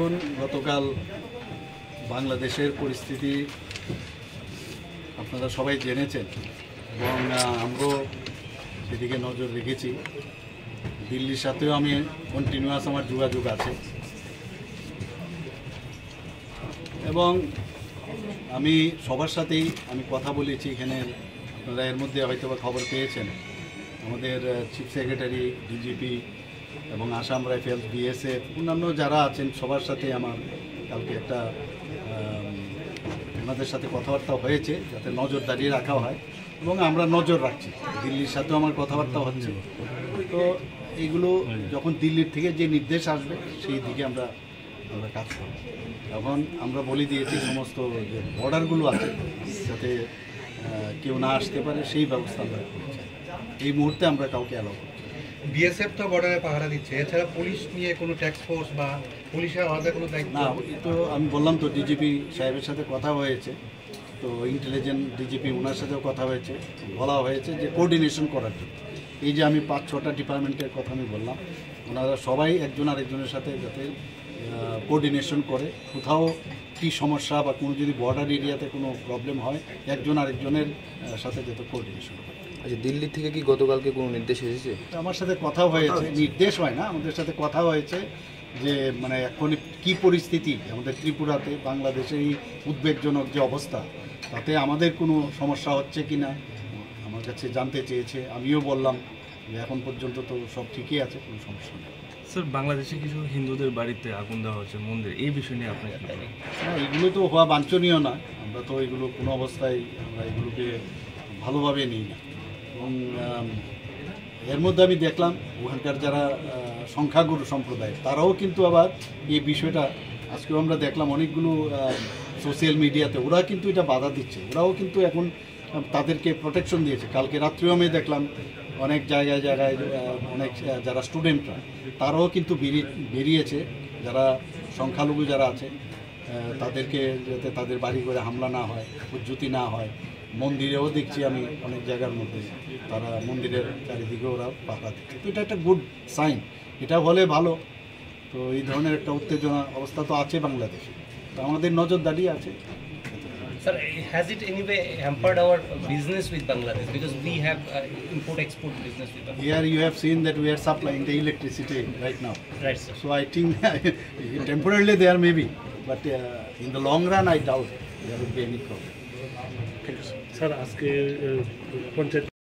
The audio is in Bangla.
দেখুন, গতকাল বাংলাদেশের পরিস্থিতি আপনারা সবাই জেনেছেন এবং আমরাও সেদিকে নজর রেখেছি। দিল্লির সাথেও আমি কন্টিনিউয়াস আমার যোগাযোগ আছে এবং আমি সবার সাথেই আমি কথা বলেছি। এখানে আপনারা এর মধ্যে হয়তো বা খবর পেয়েছেন, আমাদের চিফ সেক্রেটারি, ডিজিপি এবং আসাম রাইফেলস, বিএসএফ, অন্যান্য যারা আছেন সবার সাথে আমার কালকে একটা ওনাদের সাথে কথাবার্তা হয়েছে যাতে নজরদারি রাখা হয় এবং আমরা নজর রাখছি। দিল্লির সাথেও আমার কথাবার্তা হচ্ছে। তো এইগুলো যখন দিল্লির থেকে যে নির্দেশ আসবে সেই দিকে আমরা কাজ করব। এখন আমরা বলে দিয়েছি সমস্ত যে বর্ডারগুলো আছে যাতে কেউ না আসতে পারে সেই ব্যবস্থা আমরা করছি। এই মুহূর্তে আমরা কাউকে অ্যালাউ করছি। বিএসএফ তো বর্ডারে পাহারা দিচ্ছে, এছাড়া পুলিশ নিয়ে কোনো ট্যাক্স ফোর্স বা পুলিশের আলাদা কোনো দায়িত্ব? না, তো আমি বললাম তো ডিজিপি সাহেবের সাথে কথা হয়েছে, তো ইন্টেলিজেন্ট ডিজিপি ওনার সাথেও কথা হয়েছে, বলা হয়েছে যে কোঅর্ডিনেশন করার জন্য। এই যে আমি 5-6টা ডিপার্টমেন্টের কথা আমি বললাম, ওনারা সবাই একজন আরেকজনের সাথে যাতে কোঅর্ডিনেশন করে, কোথাও কী সমস্যা বা কোনো যদি বর্ডার এরিয়াতে কোনো প্রবলেম হয় একজন আরেকজনের সাথে যাতে কোঅর্ডিনেশন করে। আচ্ছা, দিল্লি থেকে কি গতকালকে কোনো নির্দেশ এসেছে? আমার সাথে কথা হয়েছে, নির্দেশ হয় না, আমাদের সাথে কথা হয়েছে যে মানে এখন কী পরিস্থিতি আমাদের ত্রিপুরাতে, বাংলাদেশে এই উদ্বেগজনক যে অবস্থা, তাতে আমাদের কোনো সমস্যা হচ্ছে কি না আমার কাছে জানতে চেয়েছে। আমিও বললাম যে এখন পর্যন্ত তো সব ঠিকই আছে, কোনো সমস্যা নেই। স্যার, বাংলাদেশে কিছু হিন্দুদের বাড়িতে আগুন দেওয়া হচ্ছে, মন্দির, এই বিষয় নিয়ে আপনার কি বলেন? না, এগুলো তো হওয়া বাঞ্ছনীয় না। আমরা তো এগুলো কোনো অবস্থায় আমরা এগুলোকে ভালোভাবে নিই না। এবং এর মধ্যে আমি দেখলাম ওখানকার যারা সংখ্যাগুরু সম্প্রদায় তারাও কিন্তু আবার এই বিষয়টা, আজকেও আমরা দেখলাম অনেকগুলো সোশ্যাল মিডিয়াতে ওরা কিন্তু এটা বাধা দিচ্ছে, ওরাও কিন্তু এখন তাদেরকে প্রোটেকশন দিয়েছে। কালকে রাত্রেও আমি দেখলাম অনেক জায়গায় জায়গায় অনেক যারা স্টুডেন্টরা তারাও কিন্তু বেরিয়েছে, যারা সংখ্যালঘু যারা আছে তাদেরকে যাতে তাদের বাড়ি করে হামলা না হয়, উজ্জুতি না হয়। মন্দিরেও দেখছি আমি অনেক জায়গার মধ্যে তারা মন্দিরের চারিদিকে ওরা পাহারা দিচ্ছে। তো এটা একটা গুড সাইন, এটা হলে ভালো। তো এই ধরনের একটা উত্তেজনা অবস্থা তো আছে বাংলাদেশে, তো আমাদের নজরদারি আছে। Sir, has it anyway hampered our business with Bangladesh? Because we have import-export business with Bangladesh. Here you have seen that we are supplying the electricity right now. Right, sir. So I think temporarily there may be, but in the long run I doubt there will be any problem. Sir, আজকে পঞ্চায়েত